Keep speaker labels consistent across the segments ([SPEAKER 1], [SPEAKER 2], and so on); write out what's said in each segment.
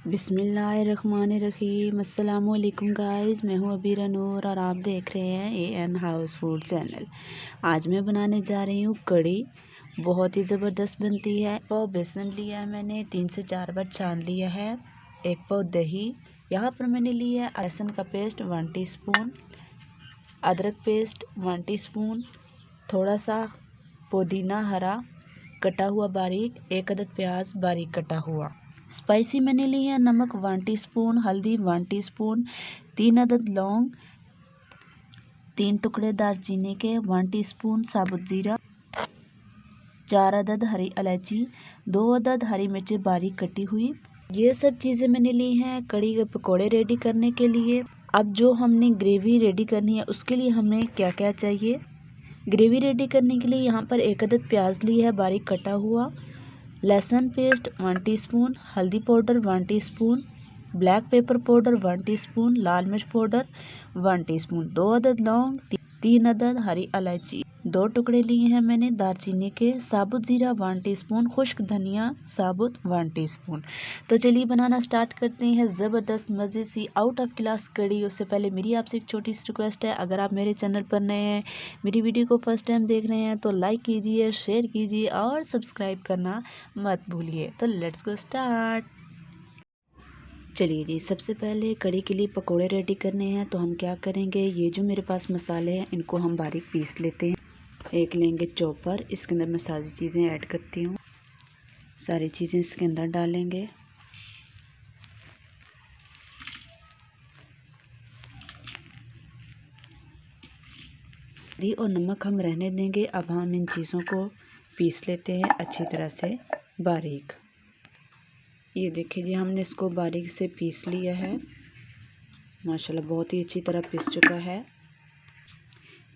[SPEAKER 1] बिस्मिल्लाहिर्रहमानिर्रहीम। अस्सलामुअलैकुम गाइस, मैं हूँ अबीरा नूर और आप देख रहे हैं एन हाउस फूड चैनल। आज मैं बनाने जा रही हूँ कड़ी। बहुत ही ज़बरदस्त बनती है। पाव बेसन लिया है मैंने, 3 से 4 बार छान लिया है। 1 पाव दही, यहाँ पर मैंने लिया है लहसुन का पेस्ट 1 टीस्पून, अदरक पेस्ट 1 टीस्पून, थोड़ा सा पुदीना हरा कटा हुआ बारीक, 1 अदद प्याज बारीक कटा हुआ। स्पाइसी मैंने ली है नमक 1 टीस्पून, हल्दी 1 टीस्पून, 3 अदद लौंग, 3 टुकड़े दालचीनी के, 1 टीस्पून साबुत ज़ीरा, 4 अदद हरी इलायची, 2 अदद हरी मिर्ची बारीक कटी हुई। ये सब चीज़ें मैंने ली हैं कड़ी के पकोड़े रेडी करने के लिए। अब जो हमने ग्रेवी रेडी करनी है उसके लिए हमें क्या क्या चाहिए। ग्रेवी रेडी करने के लिए यहाँ पर 1 अदद प्याज ली है बारीक कटा हुआ, लहसुन पेस्ट 1 टीस्पून, हल्दी powder 1 teaspoon, black pepper powder 1 teaspoon, लाल मिर्च पाउडर 1 टीस्पून, 2 अदद लौंग, 3 अदद हरी इलायची, 2 टुकड़े लिए हैं मैंने दालचीनी के, साबुत ज़ीरा 1 टीस्पून, खुश्क धनिया साबुत 1 टीस्पून। तो चलिए बनाना स्टार्ट करते हैं ज़बरदस्त मज़े सी आउट ऑफ क्लास कड़ी। उससे पहले मेरी आपसे एक छोटी सी रिक्वेस्ट है, अगर आप मेरे चैनल पर नए हैं, मेरी वीडियो को फर्स्ट टाइम देख रहे हैं तो लाइक कीजिए, शेयर कीजिए और सब्सक्राइब करना मत भूलिए। तो लेट्स गो स्टार्ट। चलिए जी, सबसे पहले कड़ी के लिए पकोड़े रेडी करने हैं। तो हम क्या करेंगे, ये जो मेरे पास मसाले हैं इनको हम बारीक पीस लेते हैं। एक लेंगे चॉपर, इसके अंदर मैं सारी चीज़ें ऐड करती हूँ। सारी चीज़ें इसके अंदर डालेंगे। और नमक हम रहने देंगे। अब हम इन चीज़ों को पीस लेते हैं अच्छी तरह से बारीक। ये देखिए जी, हमने इसको बारीक से पीस लिया है। माशाल्लाह बहुत ही अच्छी तरह पीस चुका है।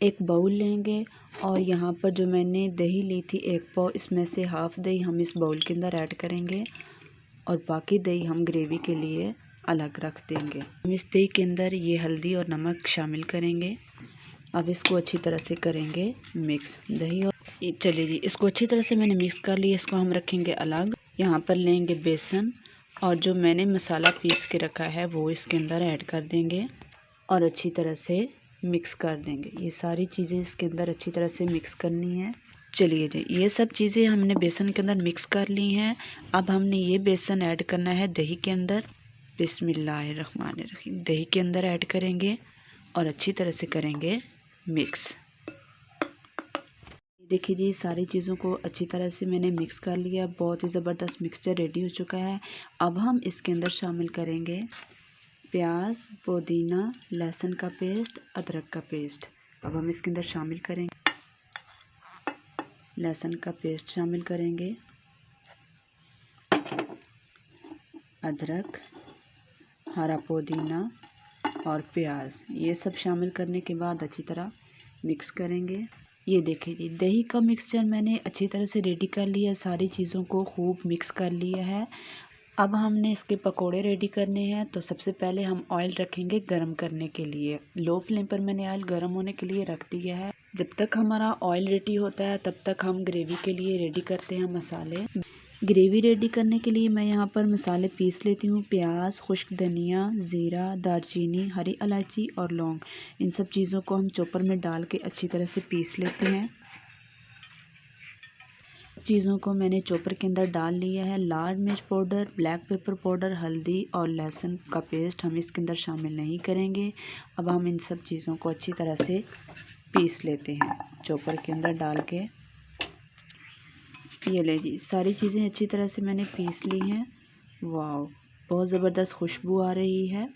[SPEAKER 1] एक बाउल लेंगे और यहाँ पर जो मैंने दही ली थी 1 पाव, इसमें से हाफ़ दही हम इस बाउल के अंदर ऐड करेंगे और बाकी दही हम ग्रेवी के लिए अलग रख देंगे। हम इस दही के अंदर ये हल्दी और नमक शामिल करेंगे। अब इसको अच्छी तरह से करेंगे मिक्स, दही और चलिए जी, इसको अच्छी तरह से मैंने मिक्स कर लिया। इसको हम रखेंगे अलग। यहाँ पर लेंगे बेसन और जो मैंने मसाला पीस के रखा है वो इसके अंदर ऐड कर देंगे और अच्छी तरह से मिक्स कर देंगे। ये सारी चीज़ें इसके अंदर अच्छी तरह से मिक्स करनी है। चलिए जी, ये सब चीज़ें हमने बेसन के अंदर मिक्स कर ली हैं। अब हमने ये बेसन ऐड करना है दही के अंदर। बिस्मिल्लाहिर्रहमानिर्रहीम। दही के अंदर ऐड करेंगे और अच्छी तरह से करेंगे मिक्स। देखिए जी, सारी चीज़ों को अच्छी तरह से मैंने मिक्स कर लिया। बहुत ही ज़बरदस्त मिक्सचर रेडी हो चुका है। अब हम इसके अंदर शामिल करेंगे प्याज, पुदीना, लहसुन का पेस्ट, अदरक का पेस्ट। अब हम इसके अंदर शामिल करेंगे लहसुन का पेस्ट, शामिल करेंगे अदरक, हरा पुदीना और प्याज। ये सब शामिल करने के बाद अच्छी तरह मिक्स करेंगे। ये देखिए जी, दही का मिक्सचर मैंने अच्छी तरह से रेडी कर लिया। सारी चीज़ों को खूब मिक्स कर लिया है। अब हमने इसके पकोड़े रेडी करने हैं। तो सबसे पहले हम ऑयल रखेंगे गरम करने के लिए। लो फ्लेम पर मैंने ऑयल गरम होने के लिए रख दिया है। जब तक हमारा ऑयल रेडी होता है तब तक हम ग्रेवी के लिए रेडी करते हैं मसाले। ग्रेवी रेडी करने के लिए मैं यहाँ पर मसाले पीस लेती हूँ। प्याज, खुश्क धनिया, ज़ीरा, दालचीनी, हरी इलायची और लौंग। इन सब चीज़ों को हम चॉपर में डाल के अच्छी तरह से पीस लेते हैं। चीज़ों को मैंने चॉपर के अंदर डाल लिया है। लाल मिर्च पाउडर, ब्लैक पेपर पाउडर, हल्दी और लहसुन का पेस्ट हम इसके अंदर शामिल नहीं करेंगे। अब हम इन सब चीज़ों को अच्छी तरह से पीस लेते हैं चॉपर के अंदर डाल के। ये ले जी, सारी चीज़ें अच्छी तरह से मैंने पीस ली हैं। वाह, बहुत ज़बरदस्त खुशबू आ रही है।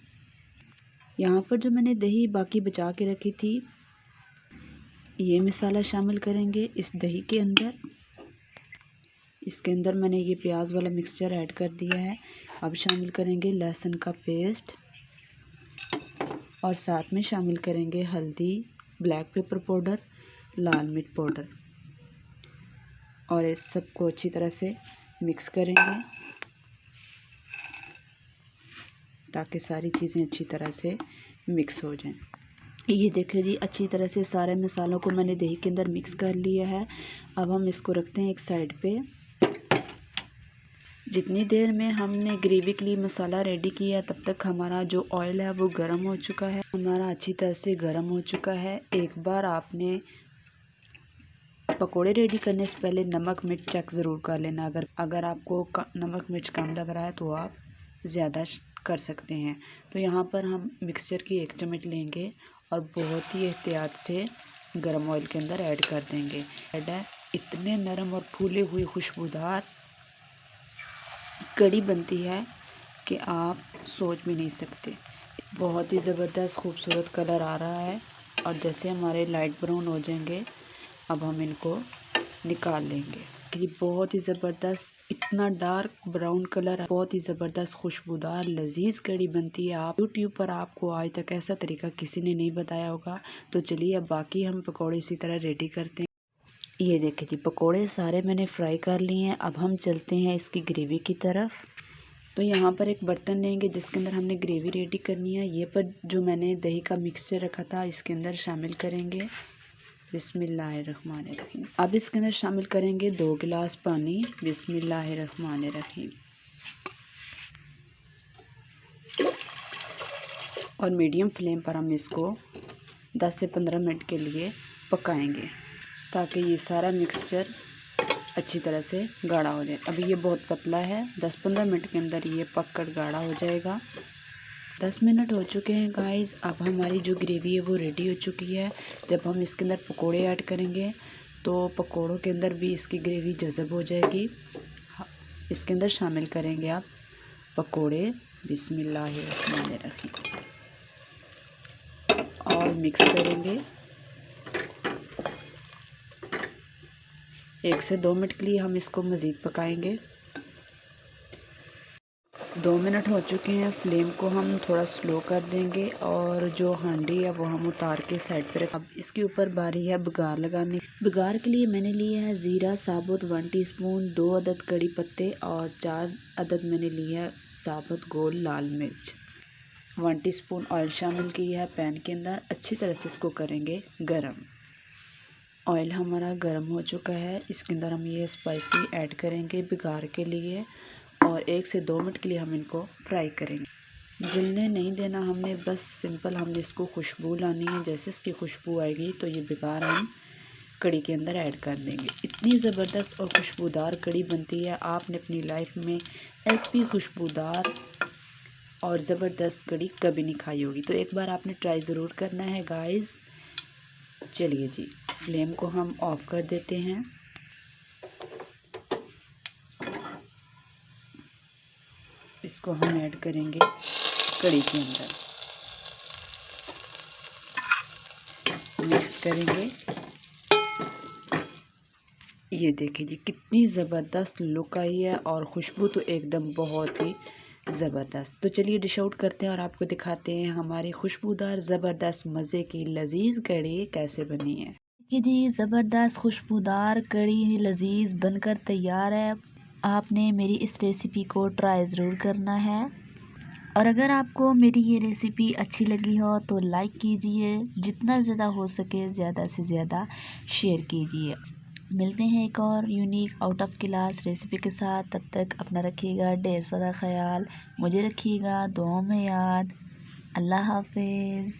[SPEAKER 1] यहाँ पर जो मैंने दही बाकी बचा के रखी थी, ये मसाला शामिल करेंगे इस दही के अंदर। इसके अंदर मैंने ये प्याज वाला मिक्सचर ऐड कर दिया है। अब शामिल करेंगे लहसुन का पेस्ट और साथ में शामिल करेंगे हल्दी, ब्लैक पेपर पाउडर, लाल मिर्च पाउडर और इस सब को अच्छी तरह से मिक्स करेंगे ताकि सारी चीज़ें अच्छी तरह से मिक्स हो जाएं। ये देखिए जी, अच्छी तरह से सारे मसालों को मैंने दही के अंदर मिक्स कर लिया है। अब हम इसको रखते हैं एक साइड पे। जितनी देर में हमने ग्रेवी के लिए मसाला रेडी किया तब तक हमारा जो ऑयल है वो गर्म हो चुका है। हमारा अच्छी तरह से गर्म हो चुका है। एक बार आपने पकोड़े रेडी करने से पहले नमक मिर्च चेक ज़रूर कर लेना। अगर आपको नमक मिर्च कम लग रहा है तो आप ज़्यादा कर सकते हैं। तो यहाँ पर हम मिक्सचर की 1 चम्मच लेंगे और बहुत ही एहतियात से गरम ऑयल के अंदर ऐड कर देंगे। इतने नरम और फूले हुई खुशबूदार कड़ी बनती है कि आप सोच भी नहीं सकते। बहुत ही ज़बरदस्त खूबसूरत कलर आ रहा है और जैसे हमारे लाइट ब्राउन हो जाएंगे अब हम इनको निकाल लेंगे। ये बहुत ही ज़बरदस्त इतना डार्क ब्राउन कलर है। बहुत ही ज़बरदस्त खुशबूदार लजीज कड़ी बनती है। आप यूट्यूब पर आपको आज तक ऐसा तरीका किसी ने नहीं बताया होगा। तो चलिए अब बाकी हम पकौड़े इसी तरह रेडी करते हैं। ये देखिए जी, पकोड़े सारे मैंने फ्राई कर लिए हैं। अब हम चलते हैं इसकी ग्रेवी की तरफ। तो यहाँ पर एक बर्तन लेंगे जिसके अंदर हमने ग्रेवी रेडी करनी है। ये पर जो मैंने दही का मिक्सचर रखा था इसके अंदर शामिल करेंगे। बिस्मिल्लाहिर्रहमानिर्रहीम। अब इसके अंदर शामिल करेंगे 2 गिलास पानी। बिस्मिल्लाहिर्रहमानिर्रहीम। और मीडियम फ्लेम पर हम इसको 10 से 15 मिनट के लिए पकाएंगे ताकि ये सारा मिक्सचर अच्छी तरह से गाढ़ा हो जाए। अभी ये बहुत पतला है, 10-15 मिनट के अंदर ये पक कर गाढ़ा हो जाएगा। 10 मिनट हो चुके हैं गाइस। अब हमारी जो ग्रेवी है वो रेडी हो चुकी है। जब हम इसके अंदर पकोड़े ऐड करेंगे तो पकोड़ों के अंदर भी इसकी ग्रेवी जज़ब हो जाएगी। इसके अंदर शामिल करेंगे आप पकोड़े। बिस्मिल्लाहिर्रहमानिर्रहीम। और मिक्स करेंगे। 1 से 2 मिनट के लिए हम इसको मज़ीद पकाएंगे। 2 मिनट हो चुके हैं। फ्लेम को हम थोड़ा स्लो कर देंगे और जो हांडी है वो हम उतार के साइड पर रख। अब इसके ऊपर बारी है बघार लगाने। बघार के लिए मैंने लिया है ज़ीरा साबुत 1 टीस्पून, 2 अदद कड़ी पत्ते और 4 अदद मैंने लिया है साबुत गोल लाल मिर्च। 1 टीस्पून ऑयल शामिल किया है पैन के अंदर। अच्छी तरह से इसको करेंगे गरम। ऑयल हमारा गर्म हो चुका है। इसके अंदर हम ये स्पाइसी ऐड करेंगे बघार के लिए और 1 से 2 मिनट के लिए हम इनको फ्राई करेंगे। जलने नहीं देना हमने, बस सिंपल हमने इसको खुशबू लानी है। जैसे इसकी खुशबू आएगी तो ये बघार हम कड़ी के अंदर ऐड कर देंगे। इतनी ज़बरदस्त और खुशबूदार कड़ी बनती है, आपने अपनी लाइफ में ऐसी खुशबूदार और ज़बरदस्त कड़ी कभी नहीं खाई होगी। तो एक बार आपने ट्राई ज़रूर करना है गाइस। चलिए जी, फ्लेम को हम ऑफ कर देते हैं। इसको हम ऐड करेंगे कड़ी के अंदर, मिक्स करेंगे। ये देखिए जी कितनी ज़बरदस्त लुक आई है और खुशबू तो एकदम बहुत ही ज़बरदस्त। तो चलिए डिश आउट करते हैं और आपको दिखाते हैं हमारी खुशबूदार ज़बरदस्त मज़े की लजीज कड़ी कैसे बनी है। देखिए जी, ज़बरदस्त खुशबूदार कड़ी लजीज बनकर तैयार है। आपने मेरी इस रेसिपी को ट्राई ज़रूर करना है और अगर आपको मेरी ये रेसिपी अच्छी लगी हो तो लाइक कीजिए, जितना ज़्यादा हो सके ज़्यादा से ज़्यादा शेयर कीजिए। मिलते हैं एक और unique out of class recipe के साथ। तब तक अपना रखिएगा ढेर सारा ख्याल, मुझे रखिएगा दुआओं में याद। अल्लाह हाफिज़।